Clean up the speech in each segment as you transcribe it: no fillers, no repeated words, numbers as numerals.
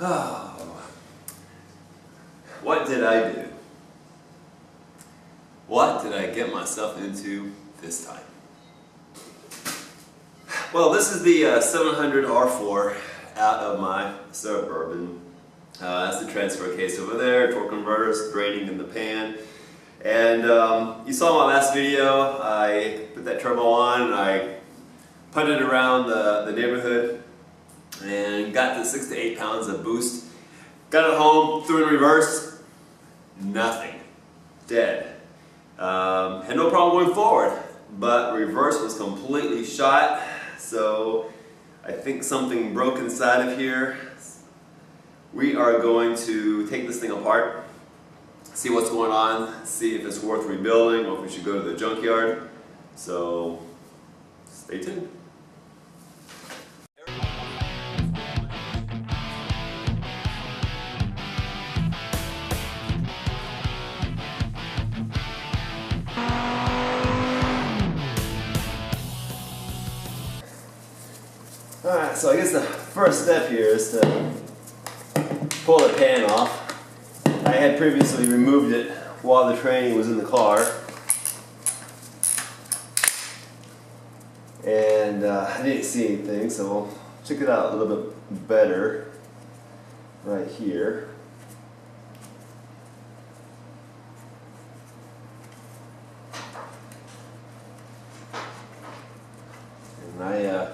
Oh, what did I do? What did I get myself into this time? Well, this is the 700 R4 out of my Suburban. That's the transfer case over there, torque converters draining in the pan. And you saw my last video, I put that turbo on and I punted around the neighborhood and got to 6 to 8 pounds of boost. Got it home, threw it in reverse, nothing, dead. Had no problem going forward, but reverse was completely shot. So I think something broke inside of here. We are going to take this thing apart, see what's going on, see if it's worth rebuilding or if we should go to the junkyard. So stay tuned. Alright, so I guess the first step here is to pull the pan off. I had previously removed it while the training was in the car. And I didn't see anything, so we'll check it out a little bit better right here. And I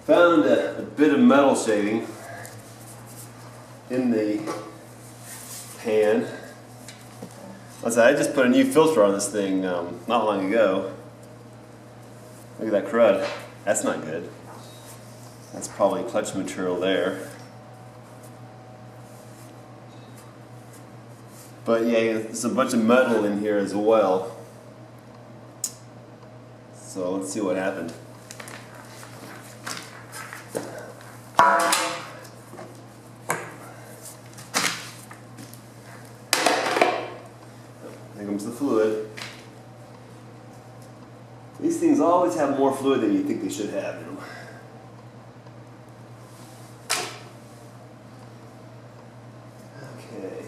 found a bit of metal shading in the pan. I just put a new filter on this thing not long ago. Look at that crud. That's not good. That's probably clutch material there. But yeah, there's a bunch of metal in here as well. So let's see what happened. Here comes the fluid. These things always have more fluid than you think they should have in them. Okay.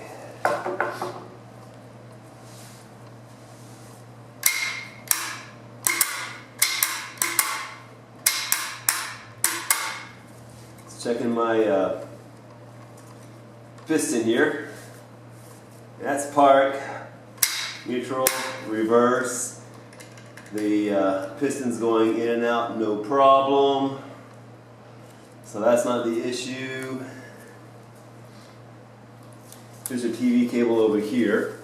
Let's check in my piston here. That's park, neutral, reverse. The piston's going in and out, no problem. So that's not the issue. There's a TV cable over here.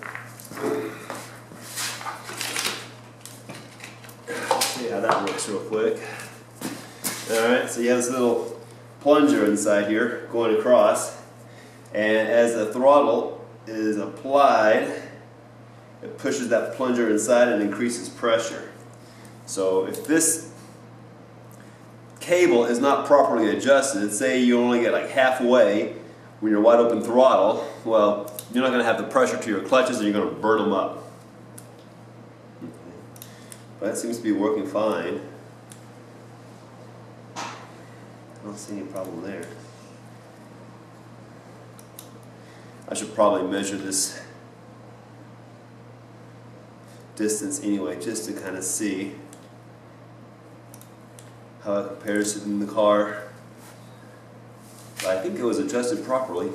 Let's see how that works real quick. Alright, so you have this little plunger inside here going across. And as the throttle is applied, it pushes that plunger inside and increases pressure. So if this cable is not properly adjusted, say you only get like halfway when you're wide open throttle, well, you're not going to have the pressure to your clutches and you're going to burn them up. But that seems to be working fine. I don't see any problem there. I should probably measure this distance anyway, just to kind of see how it compares in the car. But I think it was adjusted properly.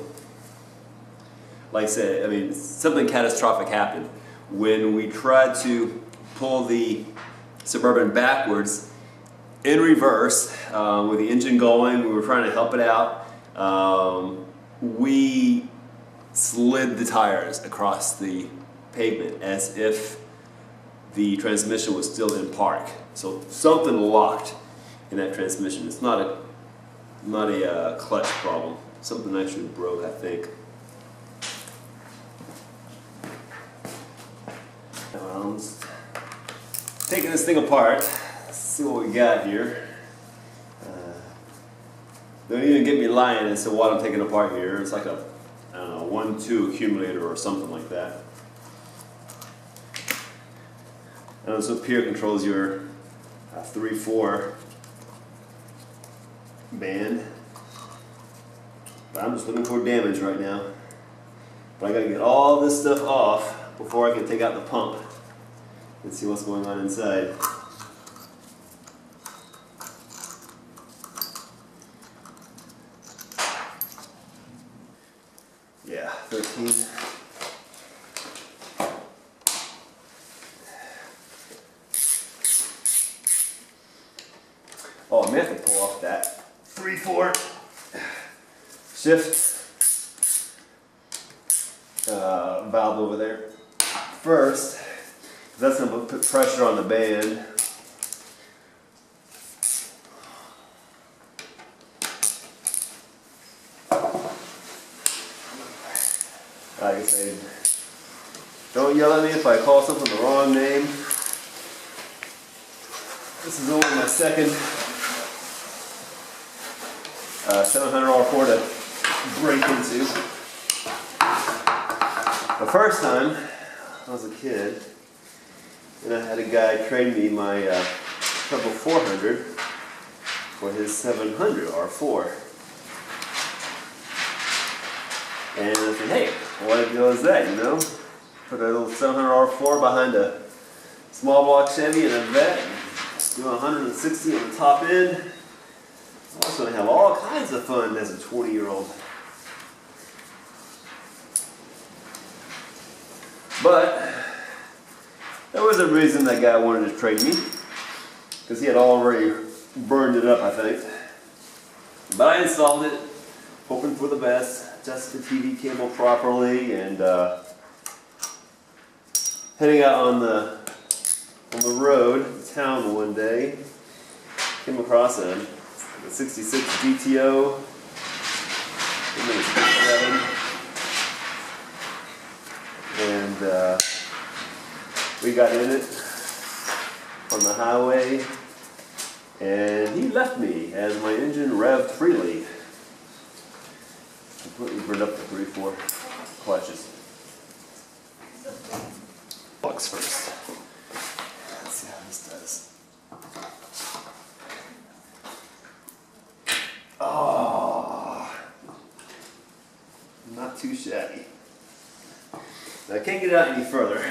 Like I said, I mean, something catastrophic happened. When we tried to pull the Suburban backwards in reverse with the engine going, we were trying to help it out. We slid the tires across the pavement as if the transmission was still in park. So something locked in that transmission. It's not a clutch problem. Something actually broke, I think. Taking this thing apart, let's see what we got here. Don't even get me lying as to what I'm taking apart here. It's like a, I don't know, 1-2 accumulator or something like that. And so up here controls your 3/4 band. But I'm just looking for damage right now. But I gotta get all this stuff off before I can take out the pump and see what's going on inside. Yeah, 13. Oh, I may have to pull off that 3/4 shift valve over there first. That's going to put pressure on the band. Like I say, don't yell at me if I call something the wrong name. This is only my second 700 R4 to break into. The first time, I was a kid, and I had a guy trade me my Trouble 400 for his 700 R4. And I said, hey, what deal is that, you know? Put a little 700 R4 behind a small block Chevy and a vet, do 160 on the top end. I was going to have all kinds of fun as a 20-year-old. But there was a reason that guy wanted to trade me, because he had already burned it up, I think. But I installed it, hoping for the best, adjusted the TV cable properly, and heading out on the road to town one day, came across a 66 GTO, and we got in it on the highway, and he left me as my engine revved freely. Completely burned up the 3/4 clutches. Box first. Let's see how this does. Oh, not too shabby. Now I can't get it out any further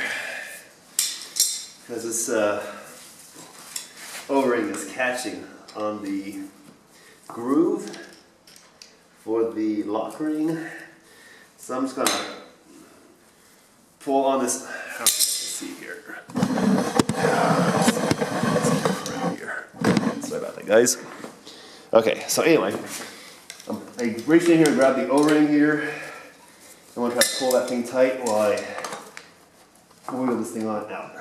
because this O-ring is catching on the groove for the lock ring. So I'm just gonna pull on this. Let's see here. Right here. Sorry about that, guys. Okay, so anyway, I reached in here and grabbed the O-ring here. I want to try to pull that thing tight while I wheel this thing on out.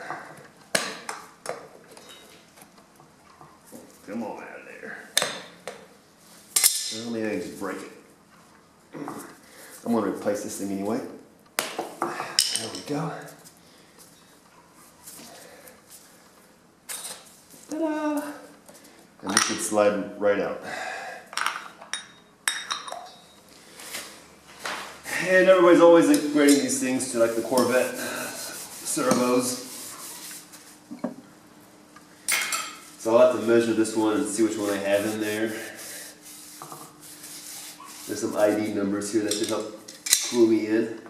Come on out of there. Let me just break it. I'm going to replace this thing anyway. There we go. Ta-da! And this should slide right out. And everybody's always upgrading these things to like the Corvette servos. So I'll have to measure this one and see which one I have in there. There's some ID numbers here that should help clue me in.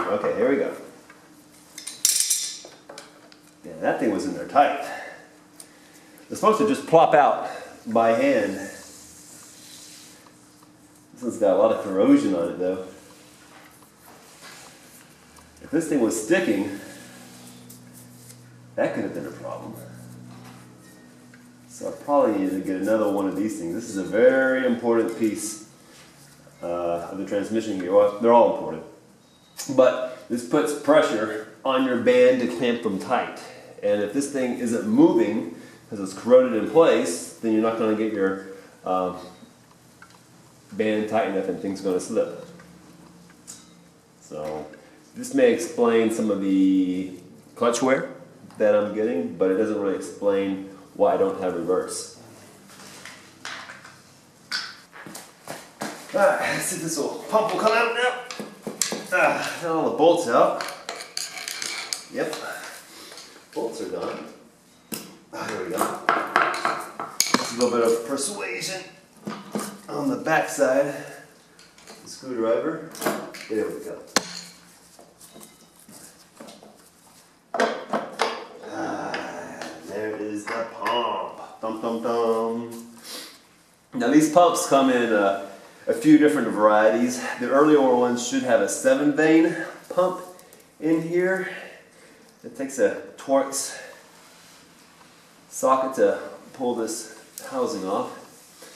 Okay, here we go. Yeah, that thing was in there tight. It's supposed to just plop out by hand. This one's got a lot of corrosion on it though. If this thing was sticking, that could have been a problem. So I probably need to get another one of these things. This is a very important piece of the transmission gear. Well, they're all important. But this puts pressure on your band to clamp them tight. And if this thing isn't moving because it's corroded in place, then you're not going to get your band tight enough and things are going to slip. So this may explain some of the clutch wear that I'm getting, but it doesn't really explain why I don't have reverse. Alright, let's see if this little pump will come out now. Got all the bolts out. Yep, bolts are done. There we go. Just a little bit of persuasion on the back side. The screwdriver. There we go. There is the pump. Dum dum dum. Now these pumps come in a few different varieties. The earlier ones should have a 7-vein pump in here. It takes a Torx socket to pull this housing off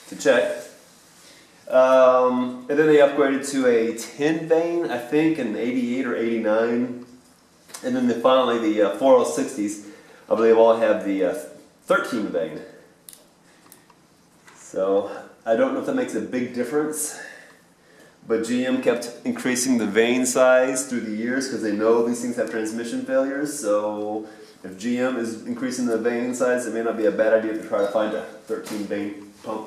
to check. And then they upgraded to a 10-vein, I think, in 88 or 89. And then finally the 4060s, I believe, all have the 13-vein. So I don't know if that makes a big difference, but GM kept increasing the vane size through the years because they know these things have transmission failures. So if GM is increasing the vane size, it may not be a bad idea to try to find a 13-vein pump.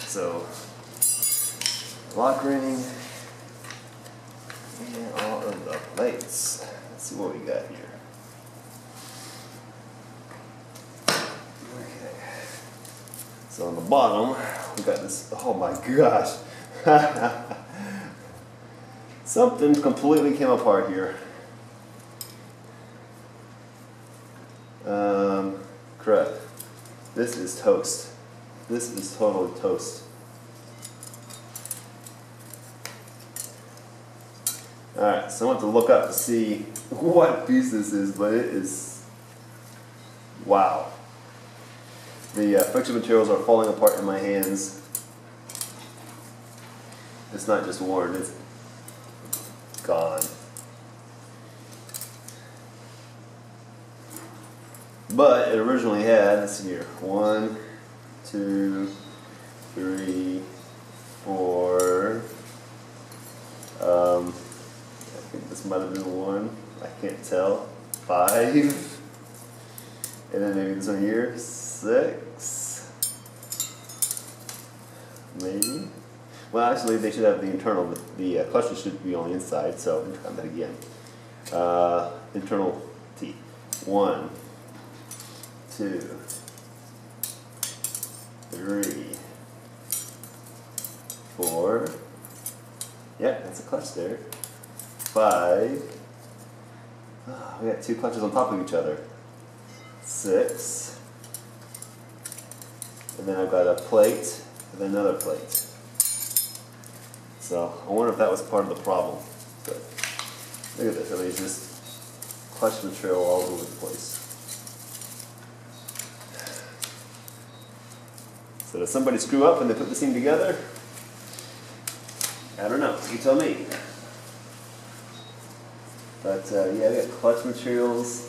So, lock ring and all of the plates. Let's see what we got here. Okay. So on the bottom, we got this. Oh my gosh. Something completely came apart here. Correct. This is toast. This is totally toast. Alright, so I want to look up to see what piece this is, but it is, wow. The friction materials are falling apart in my hands. It's not just worn, it's gone. But it originally had, let's see here, 1, 2, 3, 4. I think this might have been 1. I can't tell. 5. And then maybe this one here. 6. Maybe. Well, actually, they should have the internal. The clutches should be on the inside. So let me try that again. Internal teeth. 1, 2, 3, 4. Yeah, that's a clutch there. 5. Oh, we got 2 clutches on top of each other. 6. And then I've got a plate and then another plate. So I wonder if that was part of the problem. But look at this. I mean, it's just clutch material all over the place. So did somebody screw up when they put this thing together? I don't know. You tell me. But yeah, we got clutch materials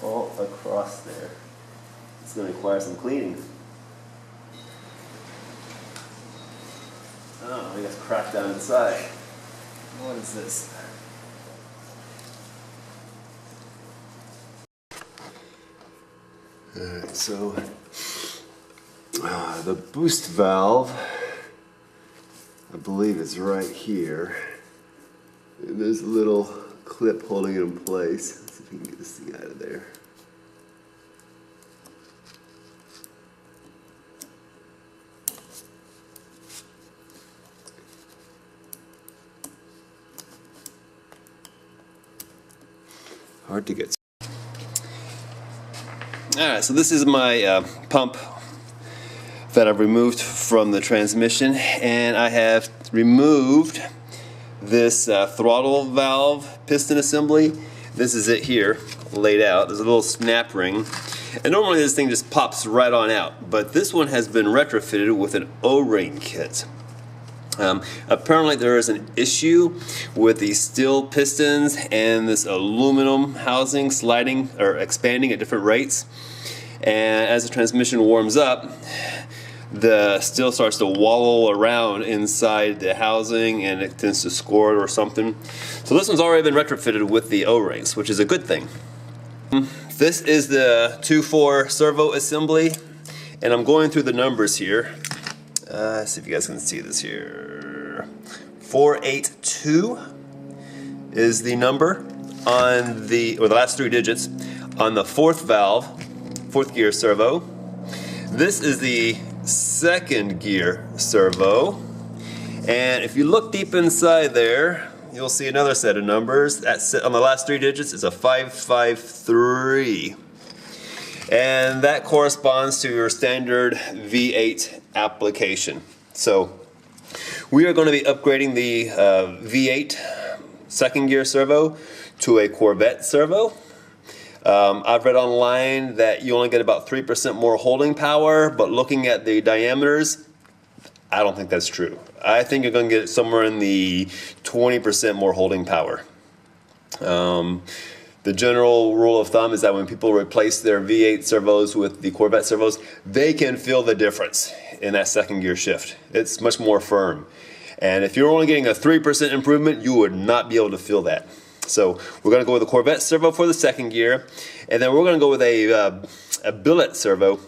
all across there. It's going to require some cleaning. Oh, I guess cracked down inside. What is this? Alright, so the boost valve, I believe, is right here. And there's a little clip holding it in place. Let's see if we can get this thing out of there. Hard to get. Alright, so this is my pump. that I've removed from the transmission, and I have removed this throttle valve piston assembly. This is it here, laid out. There's a little snap ring, and normally this thing just pops right on out, but this one has been retrofitted with an O-ring kit. Apparently there is an issue with the steel pistons and this aluminum housing sliding or expanding at different rates, and as the transmission warms up, the steel starts to wallow around inside the housing and it tends to score it or something. So this one's already been retrofitted with the O-rings, which is a good thing. This is the 2.4 servo assembly, and I'm going through the numbers here. Let's see if you guys can see this here. 482 is the number on the, or the last three digits, on the fourth valve, fourth gear servo. This is the second gear servo, and if you look deep inside there, you'll see another set of numbers. That's on the last three digits is a 553, and that corresponds to your standard V8 application. So we are going to be upgrading the V8 second gear servo to a Corvette servo. I've read online that you only get about 3% more holding power, but looking at the diameters, I don't think that's true. I think you're going to get somewhere in the 20% more holding power. The general rule of thumb is that when people replace their V8 servos with the Corvette servos, they can feel the difference in that second gear shift. It's much more firm. And if you're only getting a 3% improvement, you would not be able to feel that. So we're going to go with a Corvette servo for the second gear, and then we're going to go with a billet servo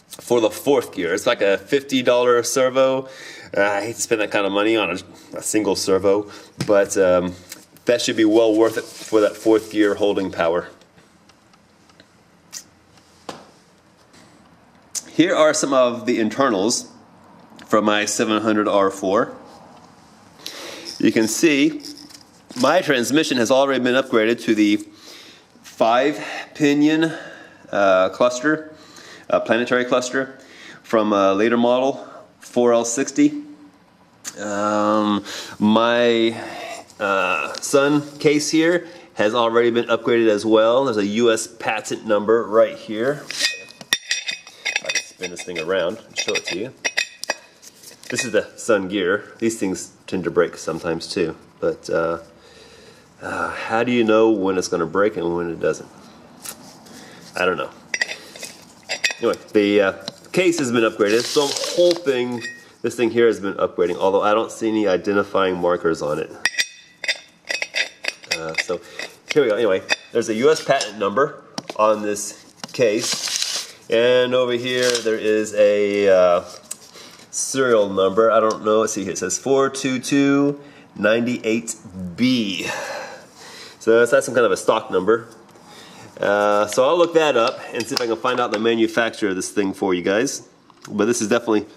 for the fourth gear. It's like a $50 servo. I hate to spend that kind of money on a single servo, but that should be well worth it for that fourth gear holding power. Here are some of the internals from my 700R4. You can see my transmission has already been upgraded to the 5-pinion cluster, planetary cluster from a later model 4L60. My Sun case here has already been upgraded as well. There's a US patent number right here. If I can spin this thing around and show it to you. This is the Sun gear. These things tend to break sometimes too, but how do you know when it's going to break and when it doesn't? I don't know. Anyway, the case has been upgraded, so I'm hoping this thing here has been upgrading, although I don't see any identifying markers on it. So here we go. Anyway, there's a US patent number on this case, and over here there is a serial number. I don't know. Let's see here. It says 42298B. So that's some kind of a stock number. So I'll look that up and see if I can find out the manufacturer of this thing for you guys. But this is definitely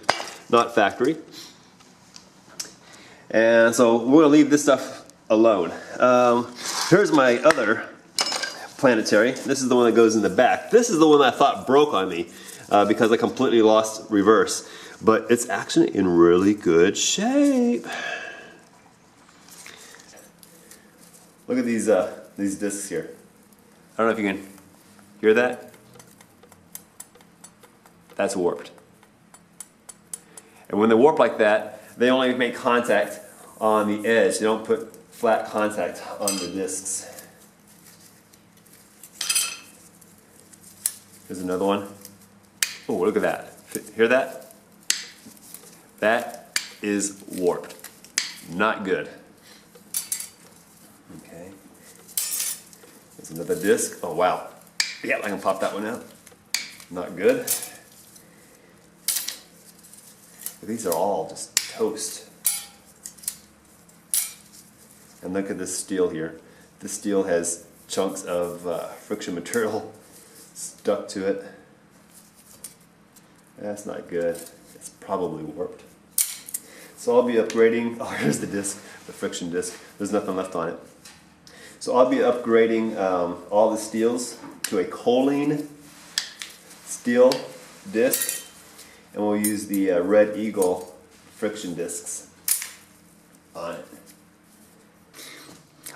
not factory. And so we're going to leave this stuff alone. Here's my other planetary. This is the one that goes in the back. This is the one that I thought broke on me because I completely lost reverse. But it's actually in really good shape. Look at these discs here. I don't know if you can hear that. That's warped. And when they warp like that, they only make contact on the edge. They don't put flat contact on the discs. Here's another one. Oh, look at that. Hear that? That is warped. Not good. Okay. There's another disc. Oh, wow. Yeah, I can pop that one out. Not good. These are all just toast. And look at this steel here. This steel has chunks of friction material stuck to it. That's not good. It's probably warped. So I'll be upgrading. Oh, here's the disc, the friction disc. There's nothing left on it. So I'll be upgrading all the steels to a choline steel disc. and we'll use the Red Eagle friction discs on it.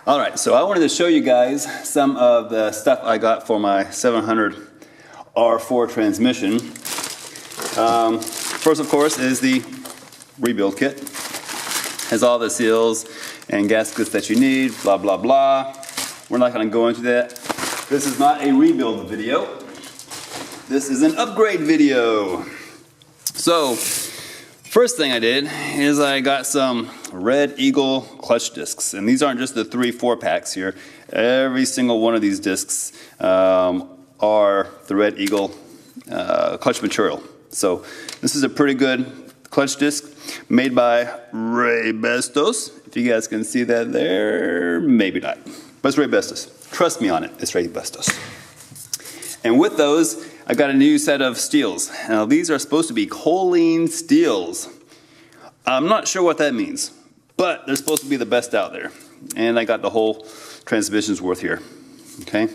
Alright, so I wanted to show you guys some of the stuff I got for my 700 R4 transmission. First, of course, is the rebuild kit. Has all the seals and gaskets that you need, blah blah blah. We're not going to go into that. This is not a rebuild video. This is an upgrade video. So, first thing I did is I got some Red Eagle clutch discs, and these aren't just the 3-4 packs here. Every single one of these discs are the Red Eagle clutch material. So this is a pretty good clutch disc made by Reassembly. If you guys can see that there, maybe not, but it's Reassembly. Trust me on it, it's Reassembly. And with those, I got a new set of steels. Now these are supposed to be choline steels. I'm not sure what that means, but they're supposed to be the best out there. And I got the whole transmission's worth here, okay?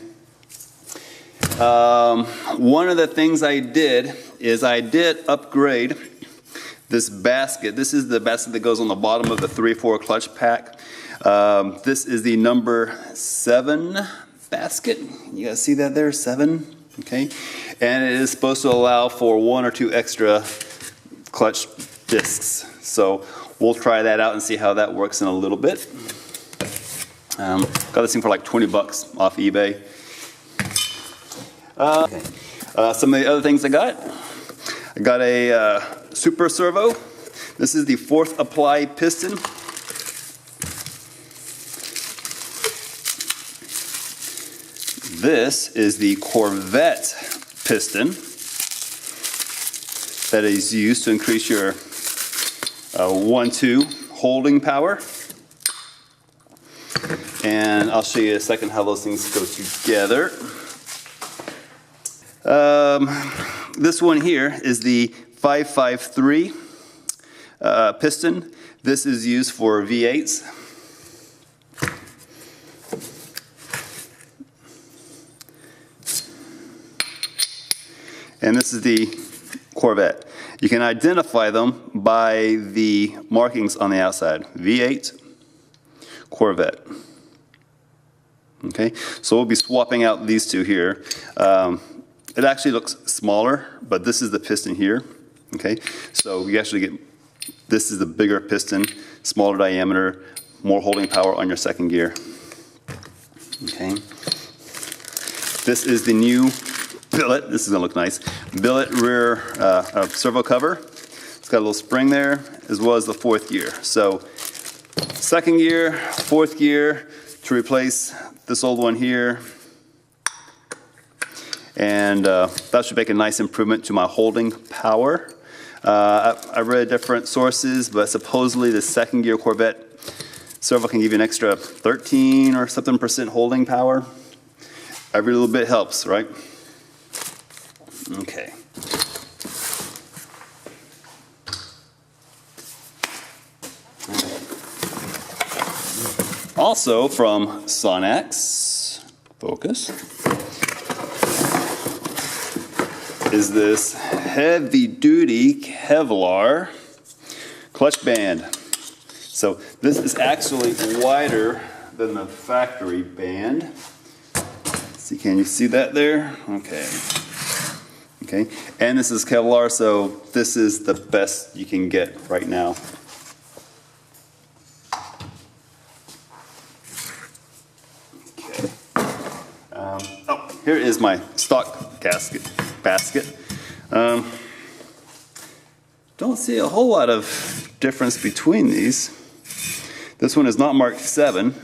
One of the things I did is I did upgrade this basket. This is the basket that goes on the bottom of the 3-4 clutch pack. This is the number 7 basket. You guys see that there, 7? Okay, and it is supposed to allow for 1 or 2 extra clutch discs. So we'll try that out and see how that works in a little bit. Got this thing for like 20 bucks off eBay. Some of the other things I got a super servo. This is the 4th apply piston. This is the Corvette piston that is used to increase your 1-2 holding power. And I'll show you in a second how those things go together. This one here is the 553 piston. This is used for V8s. And this is the Corvette. You can identify them by the markings on the outside. V8, Corvette. Okay, so we'll be swapping out these two here. It actually looks smaller, but this is the piston here. Okay, so you actually get, this is the bigger piston, smaller diameter, more holding power on your second gear. Okay, this is the new billet. This is gonna look nice. Billet rear servo cover. It's got a little spring there, as well as the 4th gear. So, 2nd gear, 4th gear to replace this old one here. And that should make a nice improvement to my holding power. I read different sources, but supposedly the 2nd gear Corvette servo can give you an extra 13 or something % holding power. Every little bit helps, right? Okay. Also from Sonax, focus, is this heavy duty Kevlar clutch band. So this is actually wider than the factory band. See, can you see that there? Okay. Okay, and this is Kevlar, so this is the best you can get right now. Okay. Oh, here is my stock basket. Don't see a whole lot of difference between these. This one is not marked 7.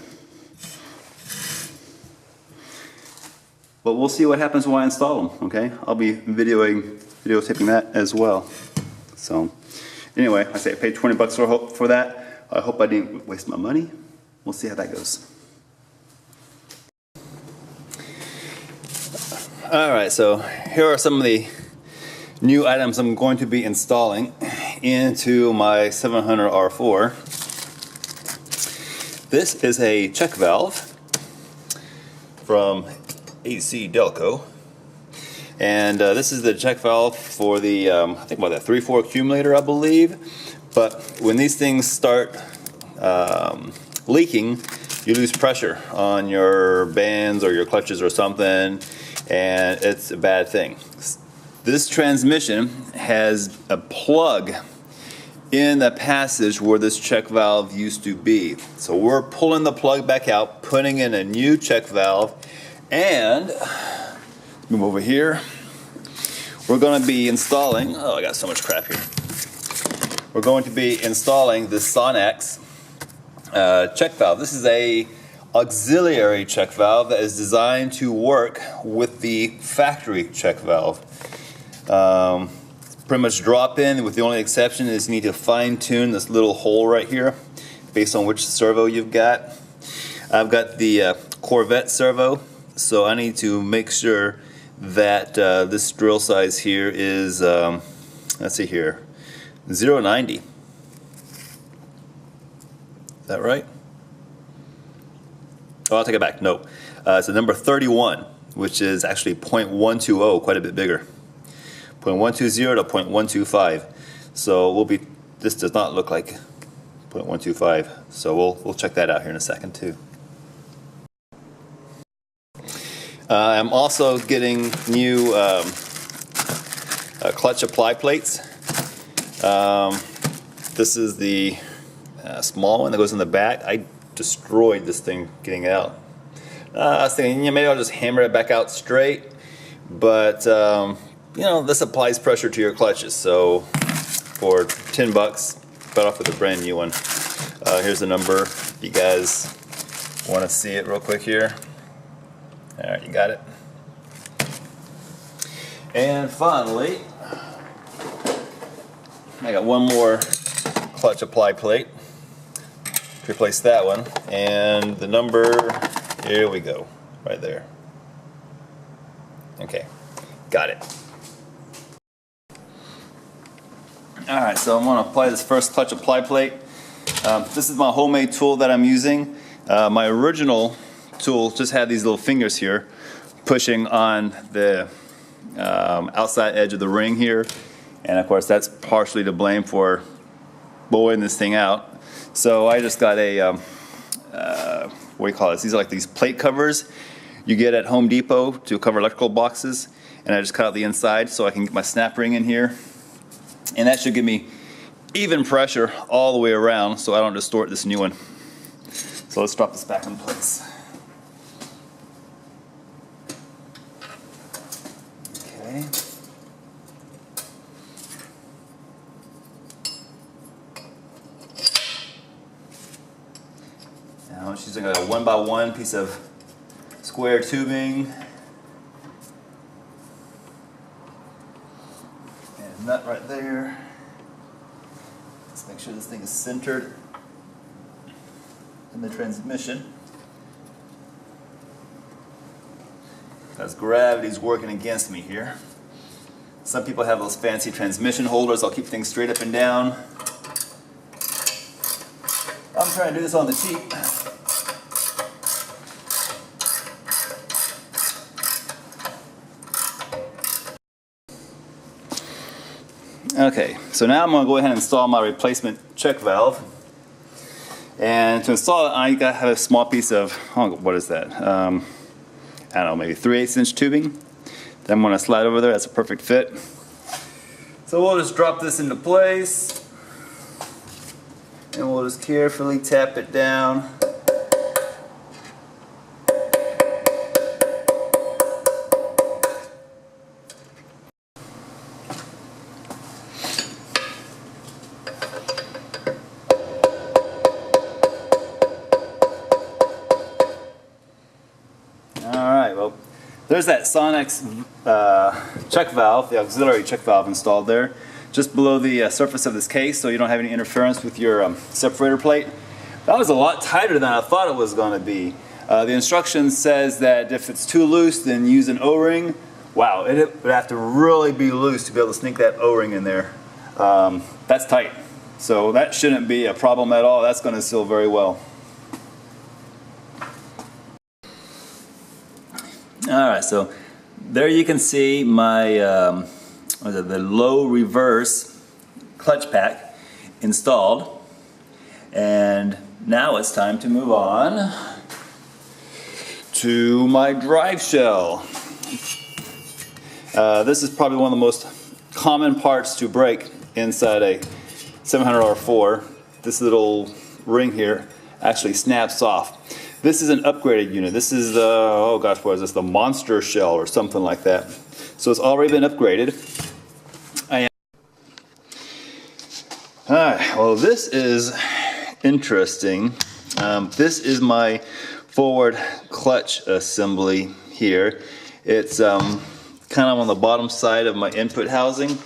But we'll see what happens when I install them, okay? I'll be videotaping that as well. So, anyway, I say I paid 20 bucks for that. I hope I didn't waste my money. We'll see how that goes. Alright, so here are some of the new items I'm going to be installing into my 700 R4. This is a check valve from AC Delco. And this is the check valve for the, I think about that 3-4 accumulator, I believe. But when these things start leaking, you lose pressure on your bands or your clutches or something, and it's a bad thing. This transmission has a plug in the passage where this check valve used to be. So we're pulling the plug back out, putting in a new check valve, and move over here. We're going to be installing, oh, I got so much crap here. We're going to be installing the Sonax check valve. This is a auxiliary check valve that is designed to work with the factory check valve. Pretty much drop in, with the only exception is you need to fine tune this little hole right here based on which servo you've got. I've got the Corvette servo, so I need to make sure that this drill size here is, let's see here, 0.90. Is that right? Oh, I'll take it back. No. It's a number 31, which is actually 0.120, quite a bit bigger. 0.120 to 0.125. So we'll be, this does not look like 0.125. So we'll check that out here in a second too. I'm also getting new clutch apply plates. This is the small one that goes in the back. I destroyed this thing getting it out. I was thinking, maybe I'll just hammer it back out straight, but you know, this applies pressure to your clutches. So for 10 bucks, better off with a brand new one. Here's the number. If you guys want to see it real quick here. All right, you got it. And finally, I got one more clutch apply plate. Replace that one, and the number, here we go, right there. Okay, got it. All right, so I'm going to apply this first clutch apply plate. This is my homemade tool that I'm using. My original tool just had these little fingers here pushing on the outside edge of the ring here, and of course that's partially to blame for blowing this thing out. So I just got a what do you call this? These are like these plate covers you get at Home Depot to cover electrical boxes, and I just cut out the inside so I can get my snap ring in here, and that should give me even pressure all the way around so I don't distort this new one. So let's drop this back in place. Okay. Now I'm just using a 1x1 piece of square tubing and a nut right there. Let's make sure this thing is centered in the transmission, because gravity's working against me here. Some people have those fancy transmission holders. I'll keep things straight up and down. I'm trying to do this on the cheap. Okay, so now I'm going to go ahead and install my replacement check valve. And to install it, I got to have a small piece of, oh, what is that? I don't know, maybe 3/8 inch tubing. Then I'm going to slide over there. That's a perfect fit. So we'll just drop this into place, and we'll just carefully tap it down. Alright, well, there's that Sonax check valve, the auxiliary check valve installed there, just below the surface of this case, so you don't have any interference with your separator plate. That was a lot tighter than I thought it was going to be. The instruction says that if it's too loose, then use an O-ring. Wow, it would have to really be loose to be able to sneak that O-ring in there. That's tight. So that shouldn't be a problem at all. That's going to seal very well. Alright, so there you can see my the low reverse clutch pack installed, and now it's time to move on to my drive shell. This is probably one of the most common parts to break inside a 700R4. This little ring here actually snaps off. This is an upgraded unit. This is the, oh gosh, what is this? The monster shell or something like that. So it's already been upgraded. Alright, well this is interesting. This is my forward clutch assembly here. It's kind of on the bottom side of my input housing.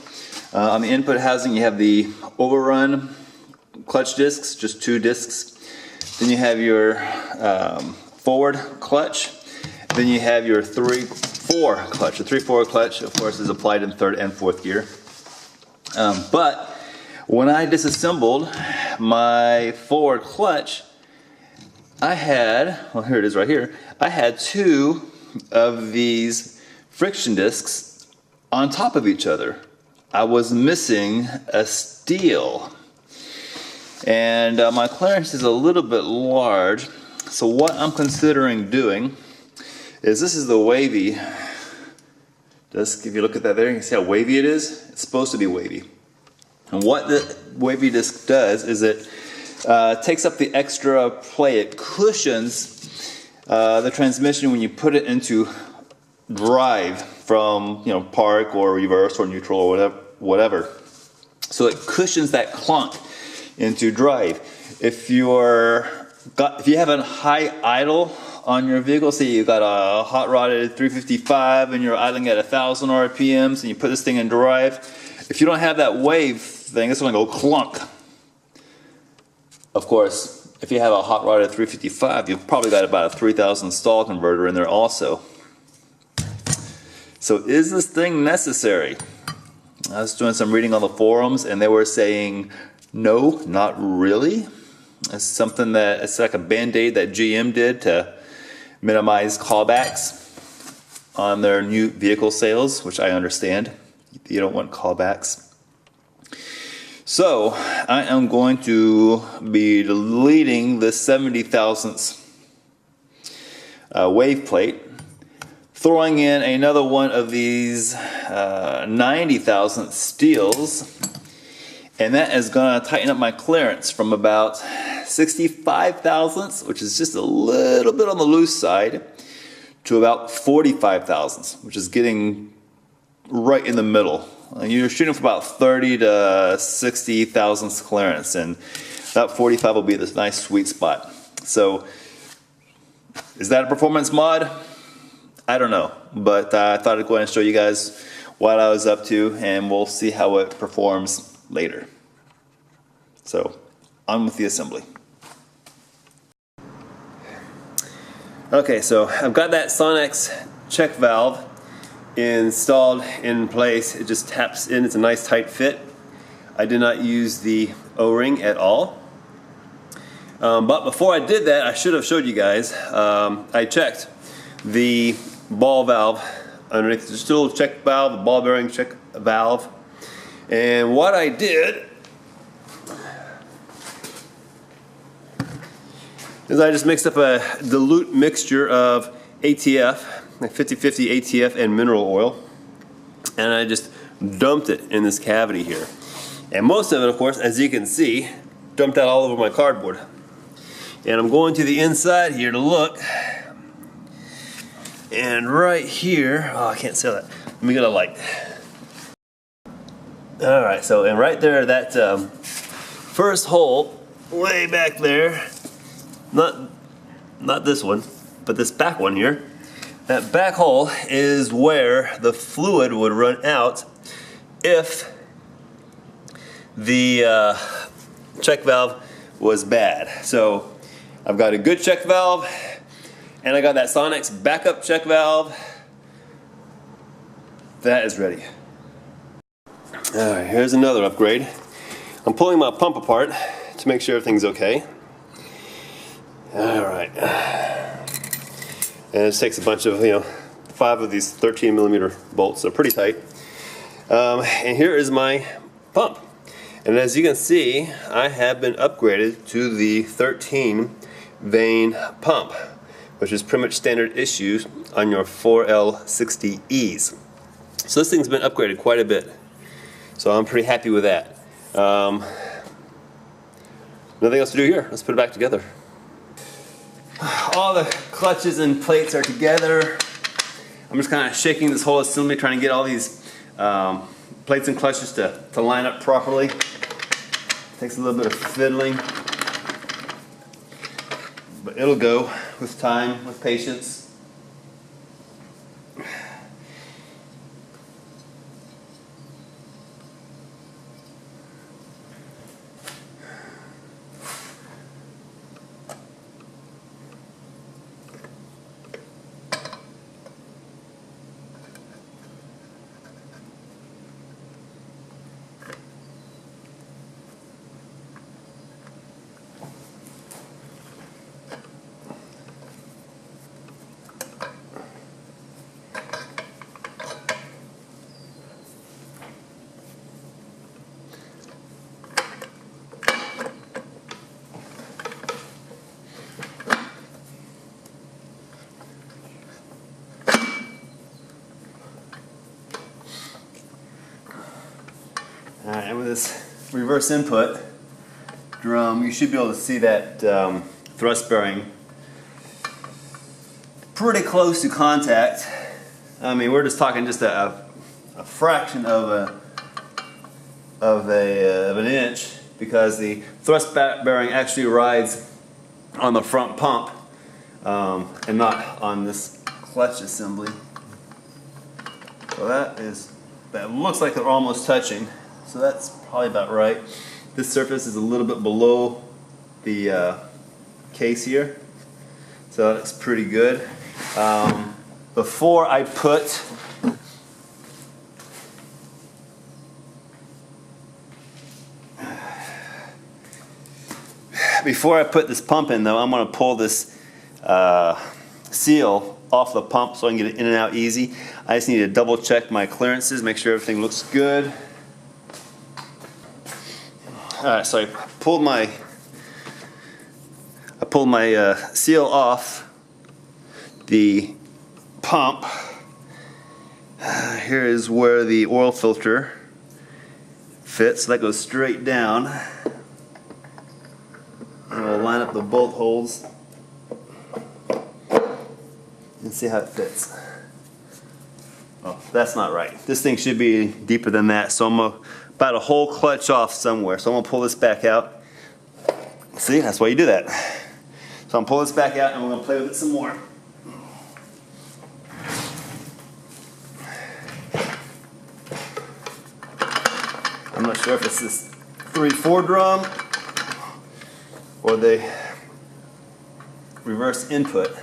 On the input housing you have the overrun clutch discs, just 2 discs. Then you have your forward clutch. Then you have your 3/4 clutch. The 3/4 clutch, of course, is applied in 3rd and 4th gear. But when I disassembled my forward clutch, I had, well here it is right here, I had 2 of these friction discs on top of each other. I was missing a steel. And my clearance is a little bit large, so what I'm considering doing is, this is the wavy disc. If you look at that there, you can see how wavy it is. It's supposed to be wavy. And what the wavy disc does is it takes up the extra play. It cushions the transmission when you put it into drive from, you know, park or reverse or neutral or whatever. So it cushions that clunk into drive. If you have a high idle on your vehicle, say you got a hot rodded 355 and you're idling at 1,000 RPMs and you put this thing in drive, if you don't have that wave thing, it's going to go clunk. Of course, if you have a hot rodded 355, you've probably got about a 3,000 stall converter in there also. So is this thing necessary? I was doing some reading on the forums and they were saying no, not really. It's something that, it's like a band-aid that GM did to minimize callbacks on their new vehicle sales, which I understand. You don't want callbacks. So I am going to be deleting the 70 thousandths wave plate, throwing in another one of these 90 thousandth steels, and that is going to tighten up my clearance from about 65 thousandths, which is just a little bit on the loose side, to about 45 thousandths, which is getting right in the middle. You're shooting for about 30 to 60 thousandths clearance, and about 45 will be this nice sweet spot. So is that a performance mod? I don't know, but I thought I'd go ahead and show you guys what I was up to, and we'll see how it performs later. So on with the assembly. Okay, so I've got that Sonex check valve installed in place. It just taps in. It's a nice tight fit. I did not use the O-ring at all. But before I did that, I should have showed you guys. I checked the ball valve underneath, just a little check valve, a ball bearing check valve. And what I did is I just mixed up a dilute mixture of ATF, like 50-50 ATF and mineral oil, and I just dumped it in this cavity here. And most of it, of course, as you can see, dumped out all over my cardboard. And I'm going to the inside here to look, and right here, oh, I can't see that. Let me get a light. Alright, so and right there, that first hole way back there, not this one, but this back one here, that back hole is where the fluid would run out if the check valve was bad. So I've got a good check valve, and I got that Sonex backup check valve. That is ready. Alright, here's another upgrade. I'm pulling my pump apart to make sure everything's okay. Alright. And it takes a bunch of, 5 of these 13mm bolts, so pretty tight. And here is my pump. And as you can see, I have been upgraded to the 13 vane pump, which is pretty much standard issue on your 4L60Es. So this thing's been upgraded quite a bit. So I'm pretty happy with that. Nothing else to do here. Let's put it back together. All the clutches and plates are together. I'm just kind of shaking this whole assembly, trying to get all these plates and clutches to line up properly. Takes a little bit of fiddling, but it'll go with time, with patience. Alright, and with this reverse input drum, you should be able to see that thrust bearing pretty close to contact. I mean, we're just talking just a fraction of an inch, because the thrust bearing actually rides on the front pump and not on this clutch assembly. So that looks like they're almost touching. So that's probably about right. This surface is a little bit below the case here, so that looks pretty good. Before I put this pump in, though, I'm going to pull this seal off the pump so I can get it in and out easy. I just need to double check my clearances, make sure everything looks good. Alright, so I pulled my seal off the pump. Here is where the oil filter fits. So that goes straight down. And we'll line up the bolt holes and see how it fits. Oh, that's not right. This thing should be deeper than that, so I'm about a whole clutch off somewhere. So I'm gonna pull this back out. See, that's why you do that. So I'm gonna pull this back out and we're gonna play with it some more. I'm not sure if it's this 3/4 drum or the reverse input.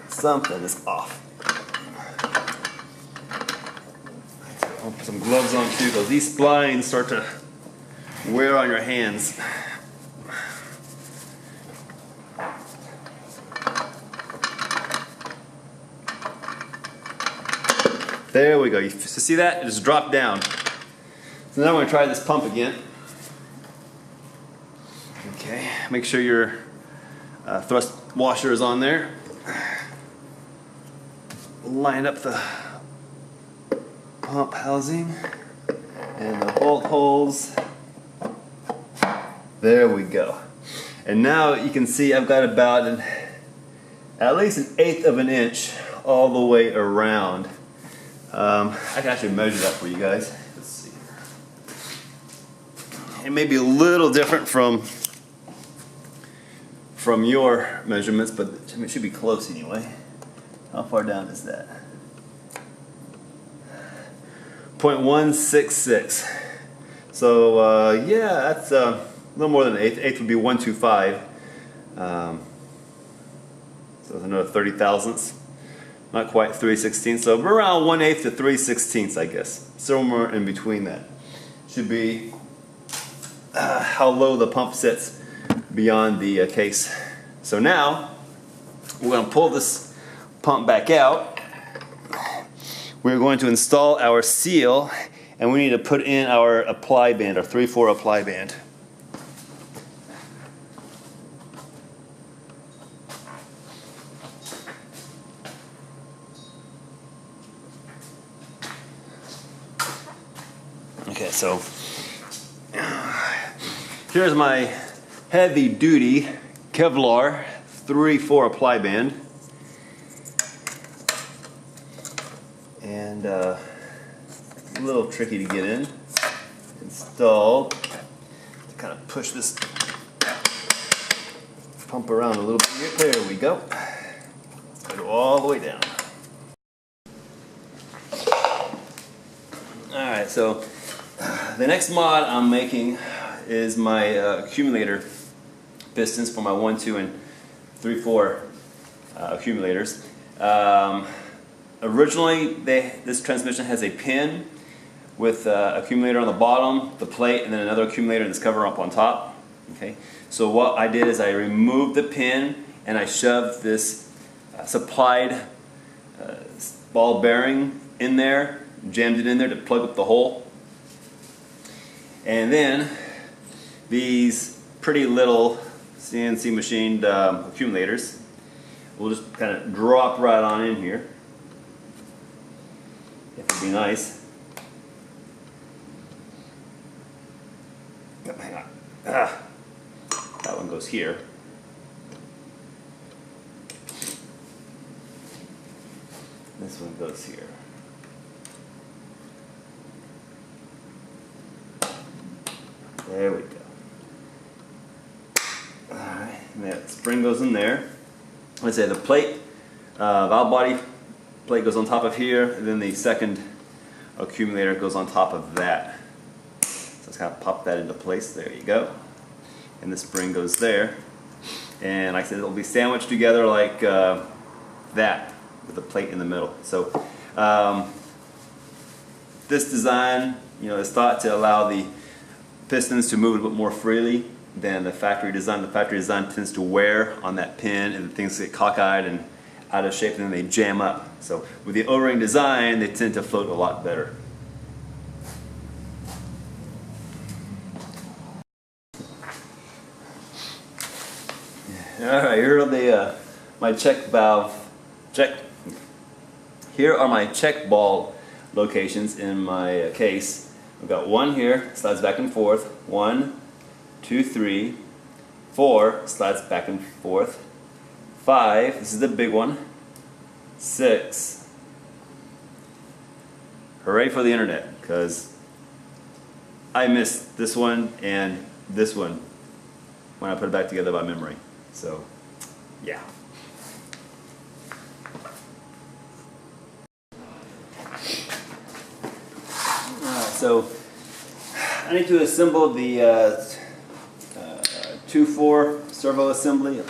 Something is off. I'll put some gloves on too, because these splines start to wear on your hands. There we go. You see that? It just dropped down. So now I'm going to try this pump again. Okay, make sure your thrust washer is on there. Line up the pump housing and the bolt holes. There we go. And now you can see I've got about at least 1/8 of an inch all the way around. I can actually measure that for you guys. Let's see. It may be a little different from your measurements, but it should be close anyway. How far down is that? 0.166. So yeah, that's a little more than an eighth. Eighth would be 125. So it's another 30 thousandths. Not quite 3/16. So we're around 1/8 to 3/16, I guess. Somewhere in between that. Should be how low the pump sits beyond the case. So now we're going to pull this pump back out. we're going to install our seal, and we need to put in our apply band, our 3/4 apply band. Okay, so here's my heavy duty Kevlar 3/4 apply band. And a little tricky to get in. Installed. To kind of push this pump around a little bit. There we go. Go all the way down. Alright, so the next mod I'm making is my accumulator pistons for my 1, 2, and 3/4 accumulators. Originally, this transmission has a pin with accumulator on the bottom, the plate, and then another accumulator that's covered up on top. Okay, so what I did is I removed the pin and I shoved this supplied ball bearing in there, jammed it in there to plug up the hole. And then these pretty little CNC machined accumulators will just kind of drop right on in here. It would be nice. Oh, hang on. That one goes here. This one goes here. There we go. Alright, and that spring goes in there. Let's say the plate, valve body plate goes on top of here, and then the second accumulator goes on top of that. So let's kind of pop that into place. There you go. And the spring goes there. And like I said, it'll be sandwiched together like that, with the plate in the middle. So this design, is thought to allow the pistons to move a bit more freely than the factory design. The factory design tends to wear on that pin, and things get cockeyed and out of shape, and then they jam up. So with the O-ring design, they tend to float a lot better. All right, here are the my check valve check. Here are my check ball locations in my case. We've got one here, slides back and forth. 1, 2, 3, 4, slides back and forth. 5, this is the big one. 6. Hooray for the internet, because I missed this one and this one when I put it back together by memory. So, yeah. So I need to assemble the 2/4 servo assembly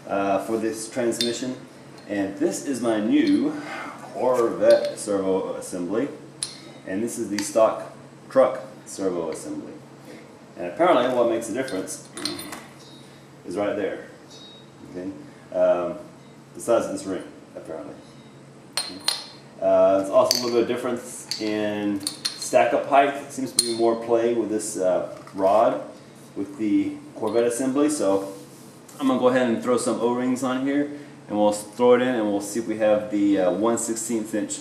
for this transmission, and this is my new Corvette servo assembly, and this is the stock truck servo assembly. And apparently what makes a difference is right there. Okay? The size of this ring, apparently. There's also a little bit of difference in stack up height. It seems to be more play with this rod with the Corvette assembly. So I'm going to go ahead and throw some O-rings on here, and we'll throw it in, and we'll see if we have the 1/16 inch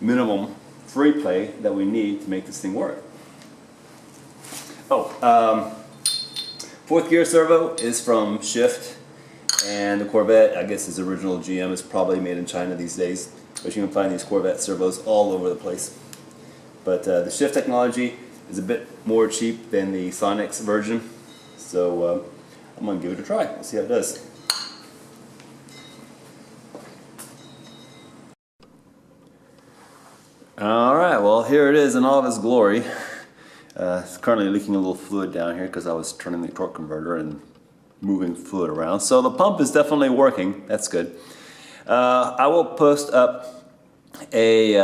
minimum free play that we need to make this thing work. Oh, 4th gear servo is from Shift, and the Corvette, I guess, is original GM. It's probably made in China these days, but you can find these Corvette servos all over the place. But the Shift technology is a bit more cheap than the Sonic's version, so I'm going to give it a try. We'll see how it does. Alright, well, here it is in all of its glory. It's currently leaking a little fluid down here because I was turning the torque converter and moving fluid around. So the pump is definitely working. That's good. I will post up a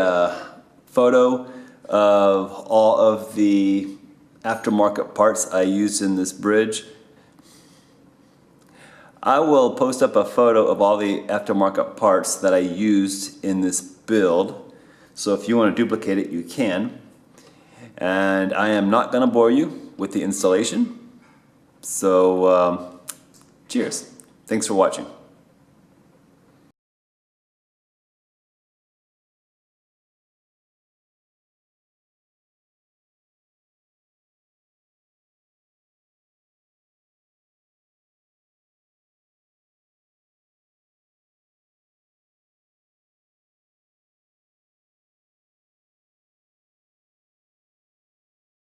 photo of all of the aftermarket parts I used in this bridge. I will post up a photo of all the aftermarket parts that I used in this build, So if you want to duplicate it, you can. And I am not going to bore you with the installation. So cheers. Thanks for watching.